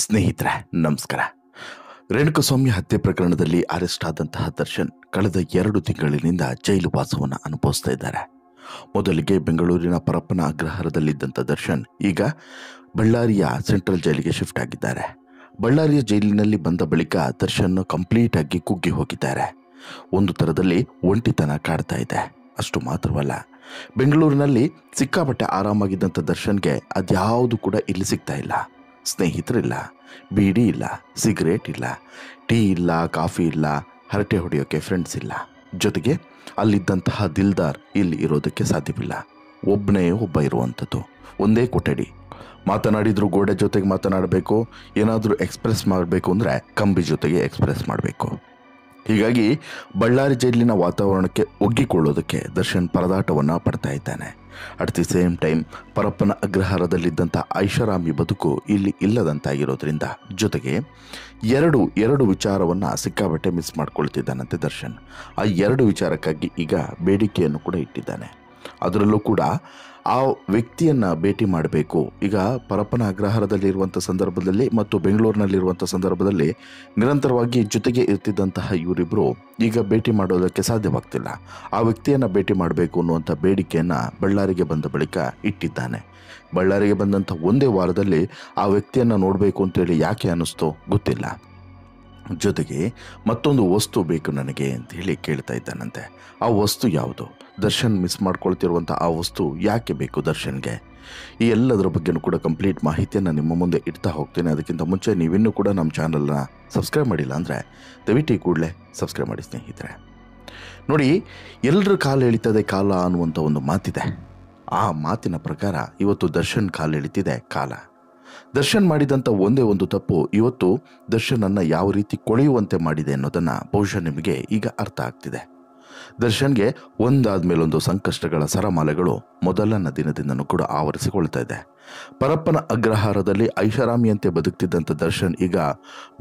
ಸ್ನೇಹಿತರೆ ನಮಸ್ಕಾರ. ರೇಣುಕಸ್ವಾಮಿ ಹತ್ಯೆ ಪ್ರಕರಣದಲ್ಲಿ ಅರೆಸ್ಟ್ ಆದಂತಹ ದರ್ಶನ್ ಕಳೆದ 2 ತಿಂಗಳಿನಿಂದ ಜೈಲು ವಾಸವನ್ನು ಅನುಭವಿಸ್ತಾ ಇದ್ದಾರೆ. ಮೊದಲಿಗೆ ಬೆಂಗಳೂರಿನ ಪರಪ್ಪನ ಅಗ್ರಹಾರದಲ್ಲಿದ್ದಂಥ ದರ್ಶನ್ ಈಗ ಬಳ್ಳಾರಿಯ ಸೆಂಟ್ರಲ್ ಜೈಲಿಗೆ ಶಿಫ್ಟ್ ಆಗಿದ್ದಾರೆ. ಬಳ್ಳಾರಿಯ ಜೈಲಿನಲ್ಲಿ ಬಂದ ಬಳಿಕ ದರ್ಶನ್ ಕಂಪ್ಲೀಟ್ ಆಗಿ ಕುಗ್ಗಿ ಹೋಗಿದ್ದಾರೆ. ಒಂದು ಥರದಲ್ಲಿ ಒಂಟಿತನ ಕಾಡ್ತಾ ಇದೆ. ಅಷ್ಟು ಮಾತ್ರವಲ್ಲ, ಬೆಂಗಳೂರಿನಲ್ಲಿ ಸಿಕ್ಕಾಪಟ್ಟೆ ಆರಾಮಾಗಿದ್ದಂಥ ದರ್ಶನ್ಗೆ ಅದ್ಯಾವುದು ಕೂಡ ಇಲ್ಲಿ ಸಿಗ್ತಾ ಇಲ್ಲ. ಸ್ನೇಹಿತರಿಲ್ಲ, ಬೀಡಿ ಇಲ್ಲ, ಸಿಗರೇಟ್ ಇಲ್ಲ, ಟೀ ಇಲ್ಲ, ಕಾಫಿ ಇಲ್ಲ, ಹರಟೆ ಹೊಡೆಯೋಕ್ಕೆ ಫ್ರೆಂಡ್ಸ್ ಇಲ್ಲ. ಜೊತೆಗೆ ಅಲ್ಲಿದ್ದಂತಹ ದಿಲ್ದಾರ್ ಇಲ್ಲಿ ಇರೋದಕ್ಕೆ ಸಾಧ್ಯವಿಲ್ಲ. ಒಬ್ಬನೇ ಒಬ್ಬ ಇರುವಂಥದ್ದು, ಒಂದೇ ಕೊಠಡಿ. ಮಾತನಾಡಿದ್ರು ಗೋಡೆ ಜೊತೆಗೆ ಮಾತನಾಡಬೇಕು, ಏನಾದರೂ ಎಕ್ಸ್ಪ್ರೆಸ್ ಮಾಡಬೇಕು ಅಂದರೆ ಕಂಬಿ ಜೊತೆಗೆ ಎಕ್ಸ್ಪ್ರೆಸ್ ಮಾಡಬೇಕು. ಹೀಗಾಗಿ ಬಳ್ಳಾರಿ ಜೈಲಿನ ವಾತಾವರಣಕ್ಕೆ ಒಗ್ಗಿಕೊಳ್ಳೋದಕ್ಕೆ ದರ್ಶನ್ ಪರದಾಟವನ್ನು ಪಡ್ತಾ ಇದ್ದಾನೆ. At the same time Parappana ಅಗ್ರಹಾರದಲ್ಲಿದ್ದಂಥ ಐಷಾರಾಮಿ ಬದುಕು ಇಲ್ಲಿ ಇಲ್ಲದಂತಾಗಿರೋದ್ರಿಂದ ಜೊತೆಗೆ ಎರಡು ವಿಚಾರವನ್ನು ಸಿಕ್ಕಾಬಟ್ಟೆ ಮಿಸ್ ಮಾಡ್ಕೊಳ್ತಿದ್ದಾನಂತೆ ದರ್ಶನ್. ಆ 2 ವಿಚಾರಕ್ಕಾಗಿ ಈಗ ಬೇಡಿಕೆಯನ್ನು ಕೂಡ ಇಟ್ಟಿದ್ದಾನೆ. ಅದರಲ್ಲೂ ಕೂಡ ಆ ವ್ಯಕ್ತಿಯನ್ನು ಭೇಟಿ ಮಾಡಬೇಕು. ಈಗ ಪರಪ್ಪನ ಅಗ್ರಹಾರದಲ್ಲಿರುವಂಥ ಸಂದರ್ಭದಲ್ಲಿ ಮತ್ತು ಬೆಂಗಳೂರಿನಲ್ಲಿರುವಂಥ ಸಂದರ್ಭದಲ್ಲಿ ನಿರಂತರವಾಗಿ ಜೊತೆಗೆ ಇರ್ತಿದ್ದಂತಹ ಇವರಿಬ್ಬರು ಈಗ ಭೇಟಿ ಮಾಡೋದಕ್ಕೆ ಸಾಧ್ಯವಾಗ್ತಿಲ್ಲ. ಆ ವ್ಯಕ್ತಿಯನ್ನು ಭೇಟಿ ಮಾಡಬೇಕು ಅನ್ನುವಂಥ ಬೇಡಿಕೆಯನ್ನು ಬಳ್ಳಾರಿಗೆ ಬಂದ ಬಳಿಕ ಇಟ್ಟಿದ್ದಾನೆ. ಬಳ್ಳಾರಿಗೆ ಬಂದಂಥ ಒಂದೇ ವಾರದಲ್ಲಿ ಆ ವ್ಯಕ್ತಿಯನ್ನು ನೋಡಬೇಕು ಅಂತೇಳಿ ಯಾಕೆ ಅನ್ನಿಸ್ತೋ ಗೊತ್ತಿಲ್ಲ. ಜೊತೆಗೆ ಮತ್ತೊಂದು ವಸ್ತು ಬೇಕು ನನಗೆ ಅಂತ ಹೇಳಿ ಕೇಳ್ತಾ ಇದ್ದಾನಂತೆ. ಆ ವಸ್ತು ಯಾವುದು? ದರ್ಶನ್ ಮಿಸ್ ಮಾಡ್ಕೊಳ್ತಿರುವಂಥ ಆ ವಸ್ತು ಯಾಕೆ ಬೇಕು ದರ್ಶನ್ಗೆ? ಈ ಎಲ್ಲದರ ಬಗ್ಗೆನೂ ಕೂಡ ಕಂಪ್ಲೀಟ್ ಮಾಹಿತಿಯನ್ನು ನಿಮ್ಮ ಮುಂದೆ ಇಡ್ತಾ ಹೋಗ್ತೇನೆ. ಅದಕ್ಕಿಂತ ಮುಂಚೆ ನೀವಿನ್ನೂ ಕೂಡ ನಮ್ಮ ಚಾನಲ್ನ ಸಬ್ಸ್ಕ್ರೈಬ್ ಮಾಡಿಲ್ಲ ಅಂದರೆ ದಯವಿಟ್ಟು ಈ ಕೂಡಲೇ ಸಬ್ಸ್ಕ್ರೈಬ್ ಮಾಡಿ ಸ್ನೇಹಿತರೆ. ನೋಡಿ, ಎಲ್ಲರ ಕಾಲು ಎಳಿತದೆ ಕಾಲ ಅನ್ನುವಂಥ ಒಂದು ಮಾತಿದೆ. ಆ ಮಾತಿನ ಪ್ರಕಾರ ಇವತ್ತು ದರ್ಶನ್ ಕಾಲು ಎಳಿತಿದೆ ಕಾಲ. ದರ್ಶನ್ ಮಾಡಿದಂಥ ಒಂದೇ ಒಂದು ತಪ್ಪು ಇವತ್ತು ದರ್ಶನನ್ನು ಯಾವ ರೀತಿ ಕೊಳೆಯುವಂತೆ ಮಾಡಿದೆ ಅನ್ನೋದನ್ನು ಬಹುಶಃ ನಿಮಗೆ ಈಗ ಅರ್ಥ ಆಗ್ತಿದೆ. ದರ್ಶನ್ಗೆ ಒಂದಾದ ಮೇಲೊಂದು ಸಂಕಷ್ಟಗಳ ಸರಮಾಲೆಗಳು ಮೊದಲನ ದಿನದಿಂದನೂ ಕೂಡ ಆವರಿಸಿಕೊಳ್ತಾ ಇದೆ. ಪರಪ್ಪನ ಅಗ್ರಹಾರದಲ್ಲಿ ಐಷಾರಾಮಿಯಂತೆ ಬದುಕ್ತಿದ್ದಂಥ ದರ್ಶನ್ ಈಗ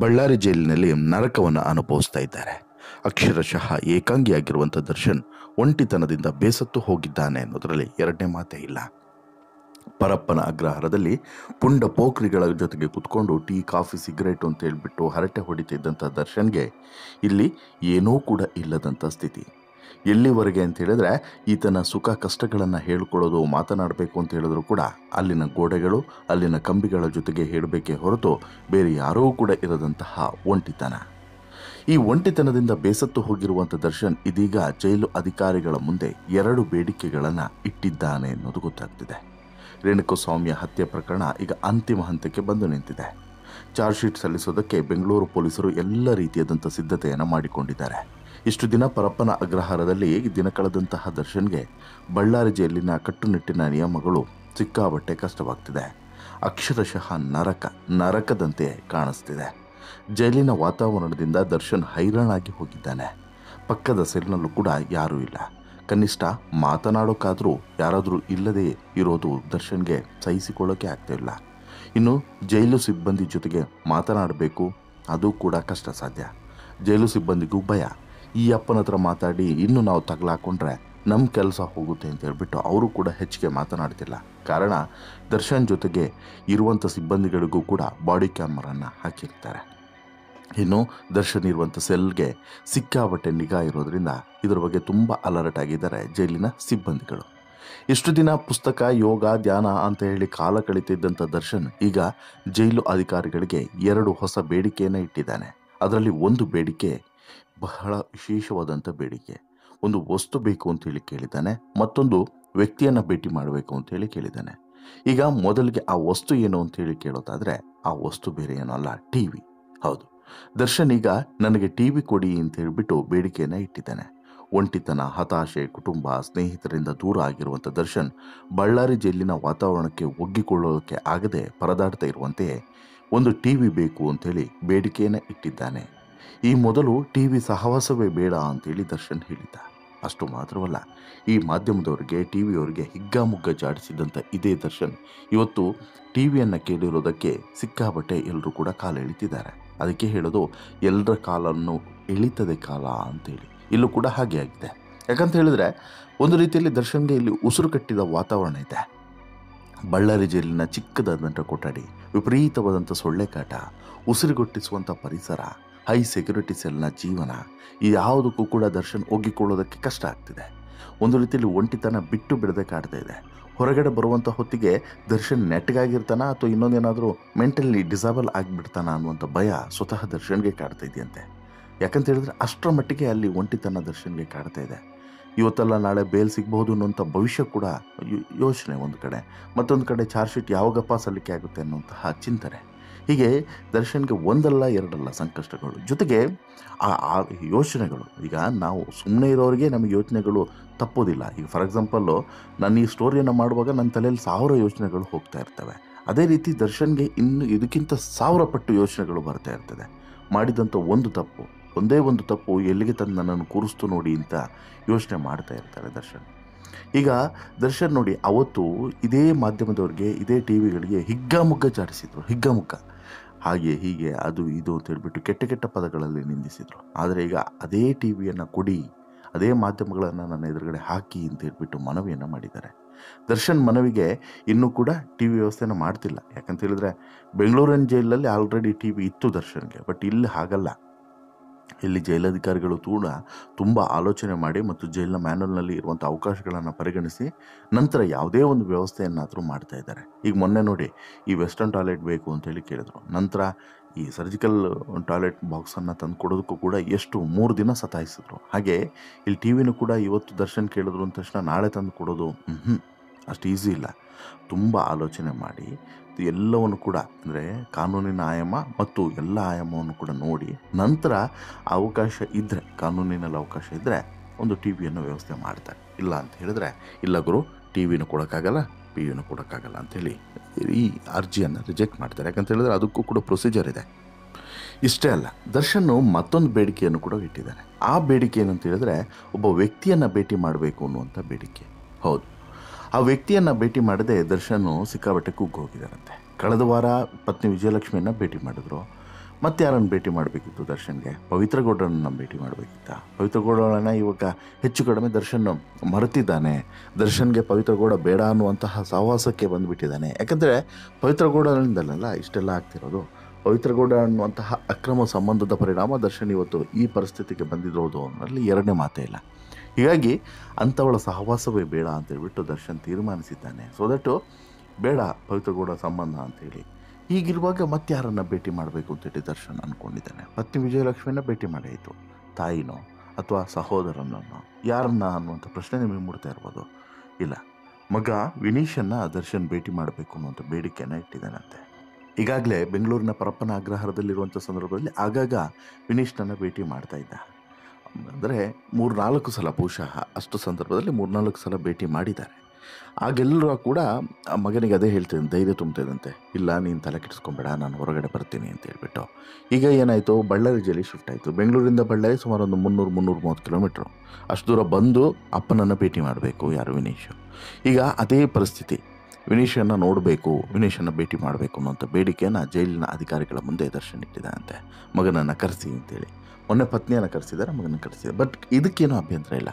ಬಳ್ಳಾರಿ ಜೈಲಿನಲ್ಲಿ ನರಕವನ್ನು ಅನುಭವಿಸ್ತಾ ಇದ್ದಾರೆ. ಅಕ್ಷರಶಃ ಏಕಾಂಗಿಯಾಗಿರುವಂಥ ದರ್ಶನ್ ಒಂಟಿತನದಿಂದ ಬೇಸತ್ತು ಹೋಗಿದ್ದಾನೆ ಅನ್ನೋದರಲ್ಲಿ ಎರಡನೇ ಮಾತೇ ಇಲ್ಲ. ಪರಪ್ಪನ ಅಗ್ರಹಾರದಲ್ಲಿ ಪುಂಡ ಪೋಖ್ರಿಗಳ ಜೊತೆಗೆ ಕುತ್ಕೊಂಡು ಟೀ, ಕಾಫಿ, ಸಿಗರೇಟು ಅಂತ ಹೇಳ್ಬಿಟ್ಟು ಹರಟೆ ಹೊಡಿತಿದ್ದಂಥ ದರ್ಶನ್ಗೆ ಇಲ್ಲಿ ಏನೂ ಕೂಡ ಇಲ್ಲದಂಥ ಸ್ಥಿತಿ. ಎಲ್ಲಿವರೆಗೆ ಅಂತ ಹೇಳಿದ್ರೆ, ಈತನ ಸುಖ ಕಷ್ಟಗಳನ್ನು ಹೇಳ್ಕೊಳ್ಳೋದು, ಮಾತನಾಡಬೇಕು ಅಂತ ಹೇಳಿದ್ರು ಕೂಡ ಅಲ್ಲಿನ ಗೋಡೆಗಳು, ಅಲ್ಲಿನ ಕಂಬಿಗಳ ಜೊತೆಗೆ ಹೇಳಬೇಕೇ ಹೊರತು ಬೇರೆ ಯಾರೂ ಕೂಡ ಇರದಂತಹ ಒಂಟಿತನ. ಈ ಒಂಟಿತನದಿಂದ ಬೇಸತ್ತು ಹೋಗಿರುವಂಥ ದರ್ಶನ್ ಇದೀಗ ಜೈಲು ಅಧಿಕಾರಿಗಳ ಮುಂದೆ 2 ಬೇಡಿಕೆಗಳನ್ನು ಇಟ್ಟಿದ್ದಾನೆ ಅನ್ನೋದು ಗೊತ್ತಾಗ್ತಿದೆ. ರೇಣುಕಸ್ವಾಮಿಯ ಹತ್ಯೆ ಪ್ರಕರಣ ಈಗ ಅಂತಿಮ ಹಂತಕ್ಕೆ ಬಂದು ನಿಂತಿದೆ. ಚಾರ್ಜ್ ಶೀಟ್ ಸಲ್ಲಿಸೋದಕ್ಕೆ ಬೆಂಗಳೂರು ಪೊಲೀಸರು ಎಲ್ಲ ರೀತಿಯಾದಂಥ ಸಿದ್ಧತೆಯನ್ನು ಮಾಡಿಕೊಂಡಿದ್ದಾರೆ. ಇಷ್ಟು ದಿನ ಪರಪ್ಪನ ಅಗ್ರಹಾರದಲ್ಲಿ ದಿನ ಕಳೆದಂತಹ ದರ್ಶನ್ಗೆ ಬಳ್ಳಾರಿ ಜೈಲಿನ ಕಟ್ಟುನಿಟ್ಟಿನ ನಿಯಮಗಳು ಸಿಕ್ಕಾಬಟ್ಟೆ ಕಷ್ಟವಾಗ್ತಿದೆ. ಅಕ್ಷರಶಃ ನರಕದಂತೆ ಕಾಣಿಸ್ತಿದೆ. ಜೈಲಿನ ವಾತಾವರಣದಿಂದ ದರ್ಶನ್ ಹೈರಾಣಾಗಿ ಹೋಗಿದ್ದಾನೆ. ಪಕ್ಕದ ಸೆಲ್ನಲ್ಲೂ ಕೂಡ ಯಾರೂ ಇಲ್ಲ. ಕನಿಷ್ಠ ಮಾತನಾಡೋಕ್ಕಾದರೂ ಯಾರಾದರೂ ಇಲ್ಲದೆ ಇರೋದು ದರ್ಶನ್ಗೆ ಸಹಿಸಿಕೊಳ್ಳೋಕೆ ಆಗ್ತಾಯಿಲ್ಲ. ಇನ್ನು ಜೈಲು ಸಿಬ್ಬಂದಿ ಜೊತೆಗೆ ಮಾತನಾಡಬೇಕು, ಅದು ಕೂಡ ಕಷ್ಟ ಸಾಧ್ಯ. ಜೈಲು ಸಿಬ್ಬಂದಿಗೂ ಭಯ. ಈ ಅಪ್ಪನ ಹತ್ರ ಮಾತಾಡಿ ಇನ್ನು ನಾವು ತಗಲಾಕೊಂಡ್ರೆ ನಮ್ಮ ಕೆಲಸ ಹೋಗುತ್ತೆ ಅಂತ ಹೇಳ್ಬಿಟ್ಟು ಅವರು ಕೂಡ ಹೆಚ್ಚಿಗೆ ಮಾತನಾಡ್ತಿಲ್ಲ. ಕಾರಣ ದರ್ಶನ್ ಜೊತೆಗೆ ಇರುವಂಥ ಸಿಬ್ಬಂದಿಗಳಿಗೂ ಕೂಡ ಬಾಡಿ ಕ್ಯಾಮರನ್ನು ಹಾಕಿರ್ತಾರೆ. ಇನ್ನು ದರ್ಶನ್ ಇರುವಂಥ ಸೆಲ್ಗೆ ಸಿಕ್ಕಾಬಟ್ಟೆ ನಿಗಾ ಇರೋದ್ರಿಂದ ಇದರ ಬಗ್ಗೆ ತುಂಬ ಅಲರ್ಟ್ ಆಗಿದ್ದಾರೆ ಜೈಲಿನ ಸಿಬ್ಬಂದಿಗಳು. ಇಷ್ಟು ದಿನ ಪುಸ್ತಕ, ಯೋಗ, ಧ್ಯಾನ ಅಂತ ಹೇಳಿ ಕಾಲ ಕಳೀತಿದ್ದಂಥ ದರ್ಶನ್ ಈಗ ಜೈಲು ಅಧಿಕಾರಿಗಳಿಗೆ 2 ಹೊಸ ಬೇಡಿಕೆಯನ್ನು ಇಟ್ಟಿದ್ದಾನೆ. ಅದರಲ್ಲಿ ಒಂದು ಬೇಡಿಕೆ ಬಹಳ ವಿಶೇಷವಾದಂಥ ಬೇಡಿಕೆ. ಒಂದು ವಸ್ತು ಬೇಕು ಅಂತೇಳಿ ಕೇಳಿದ್ದಾನೆ, ಮತ್ತೊಂದು ವ್ಯಕ್ತಿಯನ್ನು ಭೇಟಿ ಮಾಡಬೇಕು ಅಂತೇಳಿ ಕೇಳಿದ್ದಾನೆ. ಈಗ ಮೊದಲಿಗೆ ಆ ವಸ್ತು ಏನು ಅಂತೇಳಿ ಕೇಳೋದಾದರೆ ಆ ವಸ್ತು ಬೇರೆ ಏನೂ ಅಲ್ಲ, TV. ಹೌದು, ದರ್ಶನ್ ಈಗ ನನಗೆ TV ಕೊಡಿ ಅಂತ ಹೇಳ್ಬಿಟ್ಟು ಬೇಡಿಕೆಯನ್ನು ಇಟ್ಟಿದ್ದಾನೆ. ಒಂಟಿತನ, ಹತಾಶೆ, ಕುಟುಂಬ, ಸ್ನೇಹಿತರಿಂದ ದೂರ ಆಗಿರುವಂಥ ದರ್ಶನ್ ಬಳ್ಳಾರಿ ಜೈಲಿನ ವಾತಾವರಣಕ್ಕೆ ಒಗ್ಗಿಕೊಳ್ಳೋದಕ್ಕೆ ಆಗದೆ ಪರದಾಡ್ತಾ ಇರುವಂತೆಯೇ ಒಂದು TV ಬೇಕು ಅಂಥೇಳಿ ಬೇಡಿಕೆಯನ್ನು ಇಟ್ಟಿದ್ದಾನೆ. ಈ ಮೊದಲು TV ಸಹವಾಸವೇ ಬೇಡ ಅಂತೇಳಿ ದರ್ಶನ್ ಹೇಳಿದ್ದ. ಅಷ್ಟು ಮಾತ್ರವಲ್ಲ, ಈ ಮಾಧ್ಯಮದವರಿಗೆ, ಟಿವಿಯವರಿಗೆ ಹಿಗ್ಗಾಮುಗ್ಗ ಜಾಡಿಸಿದಂಥ ಇದೇ ದರ್ಶನ್ ಇವತ್ತು ಟಿವಿಯನ್ನು ಕೇಳಿರೋದಕ್ಕೆ ಸಿಕ್ಕಾಬಟ್ಟೆ ಎಲ್ಲರೂ ಕೂಡ ಕಾಲ ಎಳಿತಿದ್ದಾರೆ. ಅದಕ್ಕೆ ಹೇಳೋದು ಎಲ್ಲರ ಕಾಲನ್ನು ಎಳಿತದೆ ಕಾಲ ಅಂತೇಳಿ. ಇಲ್ಲೂ ಕೂಡ ಹಾಗೆ ಆಗಿದೆ. ಯಾಕಂತ ಹೇಳಿದ್ರೆ ಒಂದು ರೀತಿಯಲ್ಲಿ ದರ್ಶನ್ಗೆ ಇಲ್ಲಿ ಉಸಿರು ಕಟ್ಟಿದ ವಾತಾವರಣ ಇದೆ. ಬಳ್ಳಾರಿ ಜೈಲಿನ ಚಿಕ್ಕದಾದಂಥ ಕೊಠಡಿ, ವಿಪರೀತವಾದಂಥ ಸೊಳ್ಳೆಕಾಟ, ಉಸಿರುಗೊಟ್ಟಿಸುವಂಥ ಪರಿಸರ, ಹೈ ಸೆಕ್ಯೂರಿಟಿ ಸೆಲ್ನ ಜೀವನ, ಈ ಯಾವುದಕ್ಕೂ ಕೂಡ ದರ್ಶನ್ ಒಗ್ಗಿಕೊಳ್ಳೋದಕ್ಕೆ ಕಷ್ಟ ಆಗ್ತಿದೆ. ಒಂದು ರೀತಿಯಲ್ಲಿ ಒಂಟಿತನ ಬಿಟ್ಟು ಬಿಡದೆ ಕಾಡ್ತಾ ಇದೆ. ಹೊರಗಡೆ ಬರುವಂಥ ಹೊತ್ತಿಗೆ ದರ್ಶನ್ ನೆಟ್ಗಾಗಿರ್ತಾನ ಅಥವಾ ಇನ್ನೊಂದೇನಾದರೂ ಮೆಂಟಲಿ ಡಿಸೇಬಲ್ ಆಗಿಬಿಡ್ತಾನ ಅನ್ನುವಂಥ ಭಯ ಸ್ವತಃ ದರ್ಶನ್ಗೆ ಕಾಡ್ತಾ ಇದೆಯಂತೆ. ಯಾಕಂತ ಹೇಳಿದ್ರೆ ಅಷ್ಟರ ಮಟ್ಟಿಗೆ ಅಲ್ಲಿ ಒಂಟಿತನ ದರ್ಶನ್ಗೆ ಕಾಡ್ತಾ ಇದೆ. ಇವತ್ತಲ್ಲ ನಾಳೆ ಬೇಲ್ ಸಿಗ್ಬಹುದು ಅನ್ನೋಂಥ ಭವಿಷ್ಯ ಕೂಡ ಯೋಚನೆ ಒಂದು ಕಡೆ, ಮತ್ತೊಂದು ಕಡೆ ಚಾರ್ಜ್ ಶೀಟ್ ಯಾವಾಗಪ್ಪ ಸಲ್ಲಿಕೆ ಆಗುತ್ತೆ ಅನ್ನುವಂತಹ ಚಿಂತನೆ. ಹೀಗೆ ದರ್ಶನ್ಗೆ ಒಂದಲ್ಲ ಎರಡಲ್ಲ ಸಂಕಷ್ಟಗಳು, ಜೊತೆಗೆ ಆ ಯೋಚನೆಗಳು. ಈಗ ನಾವು ಸುಮ್ಮನೆ ಇರೋರಿಗೆ ನಮಗೆ ಯೋಚನೆಗಳು ತಪ್ಪೋದಿಲ್ಲ. ಈಗ ಫಾರ್ ಎಕ್ಸಾಂಪಲ್ಲು ನಾನು ಈ ಸ್ಟೋರಿಯನ್ನು ಮಾಡುವಾಗ ನನ್ನ ತಲೆಯಲ್ಲಿ 1000 ಯೋಚನೆಗಳು ಹೋಗ್ತಾ ಇರ್ತವೆ. ಅದೇ ರೀತಿ ದರ್ಶನ್ಗೆ ಇನ್ನು ಇದಕ್ಕಿಂತ 1000 ಪಟ್ಟು ಯೋಚನೆಗಳು ಬರ್ತಾ ಇರ್ತದೆ. ಮಾಡಿದಂಥ ಒಂದೇ ಒಂದು ತಪ್ಪು ಎಲ್ಲಿಗೆ ತಂದು ನನ್ನನ್ನು ಕೂರಿಸ್ತು ನೋಡಿ ಅಂತ ಯೋಚನೆ ಮಾಡ್ತಾ ಇರ್ತಾರೆ ದರ್ಶನ್. ಈಗ ದರ್ಶನ್ ನೋಡಿ, ಅವತ್ತು ಇದೇ ಮಾಧ್ಯಮದವ್ರಿಗೆ, ಇದೇ ಟಿ ವಿಗಳಿಗೆ ಹಿಗ್ಗಾಮುಗ್ಗ ಜಾಡಿಸಿದ್ರು, ಹಿಗ್ಗಾಮುಗ್ಗ, ಹಾಗೆ ಹೀಗೆ ಅದು ಇದು ಅಂತ ಹೇಳ್ಬಿಟ್ಟು ಕೆಟ್ಟ ಕೆಟ್ಟ ಪದಗಳಲ್ಲಿ ನಿಂದಿಸಿದರು. ಆದರೆ ಈಗ ಅದೇ ಟಿ ವಿಯನ್ನು ಕೊಡಿ, ಅದೇ ಮಾಧ್ಯಮಗಳನ್ನು ನನ್ನ ಎದುರುಗಡೆ ಹಾಕಿ ಅಂತ ಹೇಳ್ಬಿಟ್ಟು ಮನವಿಯನ್ನು ಮಾಡಿದ್ದಾರೆ. ದರ್ಶನ್ ಮನವಿಗೆ ಇನ್ನೂ ಕೂಡ ಟಿ ವಿ ವ್ಯವಸ್ಥೆನ ಮಾಡ್ತಿಲ್ಲ. ಯಾಕಂತ ಹೇಳಿದ್ರೆ ಬೆಂಗಳೂರಿನ ಜೈಲಲ್ಲಿ ಆಲ್ರೆಡಿ ಟಿ ವಿ ಇತ್ತು ದರ್ಶನ್ಗೆ. ಬಟ್ ಇಲ್ಲಿ ಹಾಗಲ್ಲ. ಇಲ್ಲಿ ಜೈಲಧಿಕಾರಿಗಳು ಕೂಡ ತುಂಬ ಆಲೋಚನೆ ಮಾಡಿ ಮತ್ತು ಜೈಲಿನ ಮ್ಯಾನ್ಯಲ್ನಲ್ಲಿ ಇರುವಂಥ ಅವಕಾಶಗಳನ್ನು ಪರಿಗಣಿಸಿ ನಂತರ ಯಾವುದೇ ಒಂದು ವ್ಯವಸ್ಥೆಯನ್ನಾದರೂ ಮಾಡ್ತಾ ಇದ್ದಾರೆ. ಈಗ ಮೊನ್ನೆ ನೋಡಿ, ಈ ವೆಸ್ಟರ್ನ್ ಟಾಯ್ಲೆಟ್ ಬೇಕು ಅಂತೇಳಿ ಕೇಳಿದ್ರು. ನಂತರ ಈ ಸರ್ಜಿಕಲ್ ಟಾಯ್ಲೆಟ್ ಬಾಕ್ಸನ್ನು ತಂದು ಕೊಡೋದಕ್ಕೂ ಕೂಡ ಎಷ್ಟು 3 ದಿನ ಸತಾಯಿಸಿದ್ರು. ಹಾಗೆ ಇಲ್ಲಿ ಟಿ ವಿನೂ ಕೂಡ ಇವತ್ತು ದರ್ಶನ್ ಕೇಳಿದ್ರು ಅಂದ ತಕ್ಷಣ ನಾಳೆ ತಂದು ಕೊಡೋದು ಅಷ್ಟು ಈಸಿ ಇಲ್ಲ. ತುಂಬ ಆಲೋಚನೆ ಮಾಡಿ ಎಲ್ಲವನ್ನು ಕೂಡ, ಅಂದರೆ ಕಾನೂನಿನ ಆಯಾಮ ಮತ್ತು ಎಲ್ಲ ಆಯಾಮವನ್ನು ಕೂಡ ನೋಡಿ ನಂತರ ಅವಕಾಶ ಇದ್ದರೆ, ಕಾನೂನಿನಲ್ಲಿ ಅವಕಾಶ ಇದ್ದರೆ ಒಂದು ಟಿ ವಿಯನ್ನು ವ್ಯವಸ್ಥೆ ಮಾಡ್ತಾರೆ. ಇಲ್ಲ ಅಂತ ಹೇಳಿದ್ರೆ ಇಲ್ಲ ಗುರು, ಟಿ ವಿನೂ ಕೊಡೋಕ್ಕಾಗಲ್ಲ, ಪಿ ವಿನೂ ಕೊಡೋಕ್ಕಾಗಲ್ಲ ಅಂಥೇಳಿ ಈ ಅರ್ಜಿಯನ್ನು ರಿಜೆಕ್ಟ್ ಮಾಡ್ತಾರೆ. ಯಾಕಂತ ಹೇಳಿದ್ರೆ ಅದಕ್ಕೂ ಕೂಡ ಪ್ರೊಸೀಜರ್ ಇದೆ. ಇಷ್ಟೇ ಅಲ್ಲ, ದರ್ಶನ್ ಮತ್ತೊಂದು ಬೇಡಿಕೆಯನ್ನು ಕೂಡ ಇಟ್ಟಿದ್ದಾರೆ. ಆ ಬೇಡಿಕೆ ಏನಂತ ಹೇಳಿದ್ರೆ ಒಬ್ಬ ವ್ಯಕ್ತಿಯನ್ನು ಭೇಟಿ ಮಾಡಬೇಕು ಅನ್ನುವಂಥ ಬೇಡಿಕೆ. ಹೌದು, ಆ ವ್ಯಕ್ತಿಯನ್ನು ಭೇಟಿ ಮಾಡದೆ ದರ್ಶನ್ ಸಿಕ್ಕಾಬಟ್ಟೆ ಕುಗ್ಗಿ ಹೋಗಿದ್ದಾರಂತೆ. ಕಳೆದ ವಾರ ಪತ್ನಿ ವಿಜಯಲಕ್ಷ್ಮಿಯನ್ನು ಭೇಟಿ ಮಾಡಿದ್ರು. ಮತ್ತೆ ಯಾರನ್ನು ಭೇಟಿ ಮಾಡಬೇಕಿತ್ತು ದರ್ಶನ್ಗೆ? ಪವಿತ್ರ ಗೌಡರನ್ನು ಭೇಟಿ ಮಾಡಬೇಕಿತ್ತ? ಪವಿತ್ರ ಗೌಡರನ್ನು ಇವಾಗ ಹೆಚ್ಚು ಕಡಿಮೆ ದರ್ಶನ್ ಮರೆತಿದ್ದಾನೆ. ದರ್ಶನ್ಗೆ ಪವಿತ್ರ ಗೌಡ ಬೇಡ ಅನ್ನುವಂತಹ ಸಹವಾಸಕ್ಕೆ ಬಂದುಬಿಟ್ಟಿದ್ದಾನೆ. ಯಾಕಂದರೆ ಪವಿತ್ರ ಗೌಡರಿಂದಲಲ್ಲ ಇಷ್ಟೆಲ್ಲ ಆಗ್ತಿರೋದು. ಪವಿತ್ರ ಗೌಡ ಅನ್ನುವಂತಹ ಅಕ್ರಮ ಸಂಬಂಧದ ಪರಿಣಾಮ ದರ್ಶನ್ ಇವತ್ತು ಈ ಪರಿಸ್ಥಿತಿಗೆ ಬಂದಿರೋದು ಅನ್ನೋದ್ರಲ್ಲಿ ಎರಡನೇ ಮಾತೇ ಇಲ್ಲ. ಹೀಗಾಗಿ ಅಂಥವಳ ಸಹವಾಸವೇ ಬೇಡ ಅಂತೇಳ್ಬಿಟ್ಟು ದರ್ಶನ್ ತೀರ್ಮಾನಿಸಿದ್ದಾನೆ. ಸೊ ದಟ್ಟು ಬೇಡ ಪವಿತ್ರ ಗೌಡ ಸಂಬಂಧ ಅಂತೇಳಿ. ಹೀಗಿರುವಾಗ ಮತ್ತೆ ಯಾರನ್ನು ಭೇಟಿ ಮಾಡಬೇಕು ಅಂತೇಳಿ ದರ್ಶನ್ ಅಂದ್ಕೊಂಡಿದ್ದಾನೆ. ಪತ್ನಿ ವಿಜಯಲಕ್ಷ್ಮಿಯನ್ನು ಭೇಟಿ ಮಾಡಾಯಿತು, ತಾಯಿನೋ ಅಥವಾ ಸಹೋದರನೋ ಯಾರನ್ನ ಅನ್ನುವಂಥ ಪ್ರಶ್ನೆ ನಿಮಗೆ ಮೂಡ್ತಾ ಇರ್ಬೋದು. ಇಲ್ಲ, ಮಗ ವಿನೀಶನ್ನು ದರ್ಶನ್ ಭೇಟಿ ಮಾಡಬೇಕು ಅನ್ನುವಂಥ ಬೇಡಿಕೆಯನ್ನು ಇಟ್ಟಿದ್ದಾನಂತೆ. ಈಗಾಗಲೇ ಬೆಂಗಳೂರಿನ ಪರಪ್ಪನ ಅಗ್ರಹಾರದಲ್ಲಿರುವಂಥ ಸಂದರ್ಭದಲ್ಲಿ ಆಗಾಗ ವಿನೀಶ್ನನ್ನು ಭೇಟಿ ಮಾಡ್ತಾ ಇದ್ದ. ಅಂದರೆ 3-4 ಸಲ, ಬಹುಶಃ ಅಷ್ಟು ಸಂದರ್ಭದಲ್ಲಿ 3-4 ಸಲ ಭೇಟಿ ಮಾಡಿದ್ದಾರೆ. ಆಗೆಲ್ಲರೂ ಕೂಡ ಆ ಮಗನಿಗೆ ಅದೇ ಹೇಳ್ತಿದ್ದಂತೆ, ಧೈರ್ಯ ತುಂಬ್ತಿದ್ದಂತೆ, ಇಲ್ಲ ನೀನು ತಲೆ ಕೆಡಿಸ್ಕೊಂಬೇಡ, ನಾನು ಹೊರಗಡೆ ಬರ್ತೀನಿ ಅಂತ ಹೇಳ್ಬಿಟ್ಟು. ಈಗ ಏನಾಯಿತು, ಬಳ್ಳಾರಿ ಜೈಲಿ ಶಿಫ್ಟ್ ಆಯಿತು. ಬೆಂಗಳೂರಿಂದ ಬಳ್ಳಾರಿ ಸುಮಾರು ಒಂದು 300-330 ಕಿಲೋಮೀಟ್ರು. ಅಷ್ಟು ದೂರ ಬಂದು ಅಪ್ಪನನ್ನು ಭೇಟಿ ಮಾಡಬೇಕು ಯಾರು, ವಿನೀಶ್. ಈಗ ಅದೇ ಪರಿಸ್ಥಿತಿ, ವಿನೀಶನ್ನು ನೋಡಬೇಕು, ವಿನೀಶನ್ನು ಭೇಟಿ ಮಾಡಬೇಕು ಅನ್ನೋಂಥ ಬೇಡಿಕೆಯನ್ನು ಜೈಲಿನ ಅಧಿಕಾರಿಗಳ ಮುಂದೆ ದರ್ಶನ್ ಇಟ್ಟಿದ್ದಾನಂತೆ. ಮಗನನ್ನು ಕರೆಸಿ ಅಂತೇಳಿ. ಮೊನ್ನೆ ಪತ್ನಿಯನ್ನು ಕರೆಸಿದ್ದಾರೆ, ಮಗನ ಕರೆಸಿದ್ದಾರೆ. ಬಟ್ ಇದಕ್ಕೇನೂ ಅಭ್ಯಂತರ ಇಲ್ಲ.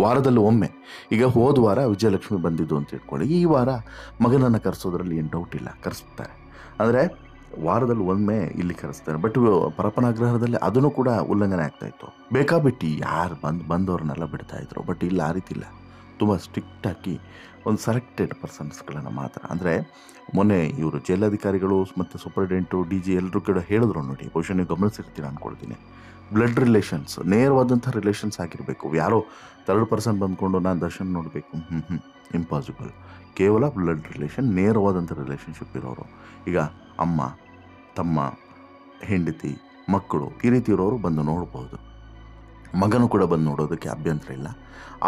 ವಾರದಲ್ಲಿ ಒಮ್ಮೆ, ಈಗ ಹೋದ ವಾರ ವಿಜಯಲಕ್ಷ್ಮಿ ಬಂದಿದ್ದು ಅಂತ ಇಟ್ಕೊಳ್ಳಿ, ಈ ವಾರ ಮಗನನ್ನು ಕರೆಸೋದ್ರಲ್ಲಿ ಏನು ಡೌಟ್ ಇಲ್ಲ, ಕರೆಸ್ತಾರೆ. ಅಂದರೆ ವಾರದಲ್ಲಿ ಒಮ್ಮೆ ಇಲ್ಲಿ ಕರೆಸ್ತಾರೆ. ಬಟ್ ಪರಪ್ಪನಾಗ್ರಹದಲ್ಲಿ ಅದನ್ನು ಕೂಡ ಉಲ್ಲಂಘನೆ ಆಗ್ತಾಯಿತ್ತು. ಬೇಕಾಬಿಟ್ಟು ಯಾರು ಬಂದವ್ರನ್ನೆಲ್ಲ ಬಿಡ್ತಾಯಿದ್ರು. ಬಟ್ ಇಲ್ಲಿ ಆ ರೀತಿ ಇಲ್ಲ. ತುಂಬ ಸ್ಟ್ರಿಕ್ಟಾಗಿ ಒಂದು ಸೆಲೆಕ್ಟೆಡ್ ಪರ್ಸನ್ಸ್ಗಳನ್ನು ಮಾತ್ರ. ಅಂದರೆ ಮೊನ್ನೆ ಇವರು ಜೈಲಾಧಿಕಾರಿಗಳು ಮತ್ತು ಸೂಪರಿಂಟೆಂಡೆಂಟು, ಡಿ ಜಿ ಎಲ್ಲರೂ ಕೂಡ ಹೇಳಿದ್ರು ನೋಡಿ, ಬಹುಶಃ ನೀವು ಗಮನಿಸಿರ್ತೀರ ಅಂದ್ಕೊಳ್ತೀನಿ. ಬ್ಲಡ್ ರಿಲೇಷನ್ಸ್, ನೇರವಾದಂಥ ರಿಲೇಷನ್ಸ್ ಆಗಿರಬೇಕು. ಯಾರೋ 3rd ಪರ್ಸನ್ ಬಂದ್ಕೊಂಡು ನಾನು ದರ್ಶನ್ ನೋಡಬೇಕು, ಇಂಪಾಸಿಬಲ್. ಕೇವಲ ಬ್ಲಡ್ ರಿಲೇಷನ್, ನೇರವಾದಂಥ ರಿಲೇಷನ್ಶಿಪ್ ಇರೋರು. ಈಗ ಅಮ್ಮ, ತಮ್ಮ, ಹೆಂಡತಿ, ಮಕ್ಕಳು, ಈ ರೀತಿ ಇರೋರು ಬಂದು ನೋಡ್ಬೋದು. ಮಗನೂ ಕೂಡ ಬಂದು ನೋಡೋದಕ್ಕೆ ಅಭ್ಯಂತರ ಇಲ್ಲ.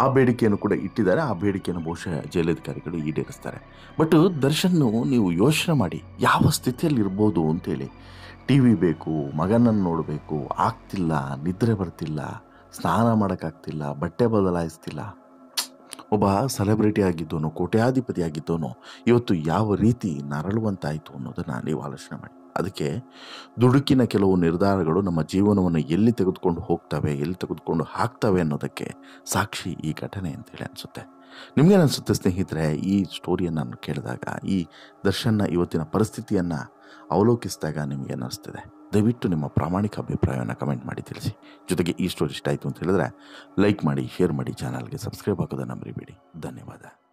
ಆ ಬೇಡಿಕೆಯನ್ನು ಕೂಡ ಇಟ್ಟಿದ್ದಾರೆ. ಆ ಬೇಡಿಕೆಯನ್ನು ಬಹುಶಃ ಜೈಲಾಧಿಕಾರಿಗಳು ಈಡೇರಿಸ್ತಾರೆ. ಬಟ್ ದರ್ಶನ್ನು ನೀವು ಯೋಚನೆ ಮಾಡಿ ಯಾವ ಸ್ಥಿತಿಯಲ್ಲಿ ಇರ್ಬೋದು ಅಂತೇಳಿ. ಟಿ ವಿ ಬೇಕು, ಮಗನನ್ನು ನೋಡಬೇಕು, ಆಗ್ತಿಲ್ಲ, ನಿದ್ರೆ ಬರ್ತಿಲ್ಲ, ಸ್ನಾನ ಮಾಡೋಕ್ಕಾಗ್ತಿಲ್ಲ, ಬಟ್ಟೆ ಬದಲಾಯಿಸ್ತಿಲ್ಲ. ಒಬ್ಬ ಸೆಲೆಬ್ರಿಟಿ ಆಗಿದ್ದೋನು, ಕೋಟ್ಯಾಧಿಪತಿ ಆಗಿದ್ದೋನು ಇವತ್ತು ಯಾವ ರೀತಿ ನರಳುವಂತಾಯಿತು ಅನ್ನೋದನ್ನು ನೀವು ಆಲೋಚನೆ ಮಾಡಿ. ಅದಕ್ಕೆ ದುಡುಕಿನ ಕೆಲವು ನಿರ್ಧಾರಗಳು ನಮ್ಮ ಜೀವನವನ್ನು ಎಲ್ಲಿ ತೆಗೆದುಕೊಂಡು ಹೋಗ್ತವೆ, ಎಲ್ಲಿ ತೆಗೆದುಕೊಂಡು ಹಾಕ್ತವೆ ಅನ್ನೋದಕ್ಕೆ ಸಾಕ್ಷಿ ಈ ಘಟನೆ ಅಂತೇಳಿ ಅನಿಸುತ್ತೆ. ನಿಮಗೇನು ಅನಿಸುತ್ತೆ ಸ್ನೇಹಿತರೆ? ಈ ಸ್ಟೋರಿಯನ್ನು ನಾನು ಕೇಳಿದಾಗ, ಈ ದರ್ಶನ್ನ ಇವತ್ತಿನ ಪರಿಸ್ಥಿತಿಯನ್ನು ಅವಲೋಕಿಸಿದಾಗ ನಿಮಗೇನು ಅನಿಸ್ತಿದೆ? ದಯವಿಟ್ಟು ನಿಮ್ಮ ಪ್ರಾಮಾಣಿಕ ಅಭಿಪ್ರಾಯವನ್ನು ಕಮೆಂಟ್ ಮಾಡಿ ತಿಳಿಸಿ. ಜೊತೆಗೆ ಈ ಸ್ಟೋರಿ ಇಷ್ಟ ಆಯಿತು ಅಂತ ಹೇಳಿದ್ರೆ ಲೈಕ್ ಮಾಡಿ, ಶೇರ್ ಮಾಡಿ, ಚಾನಲ್ಗೆ ಸಬ್ಸ್ಕ್ರೈಬ್ ಆಗೋದನ್ನು ಮರಿಬೇಡಿ. ಧನ್ಯವಾದ.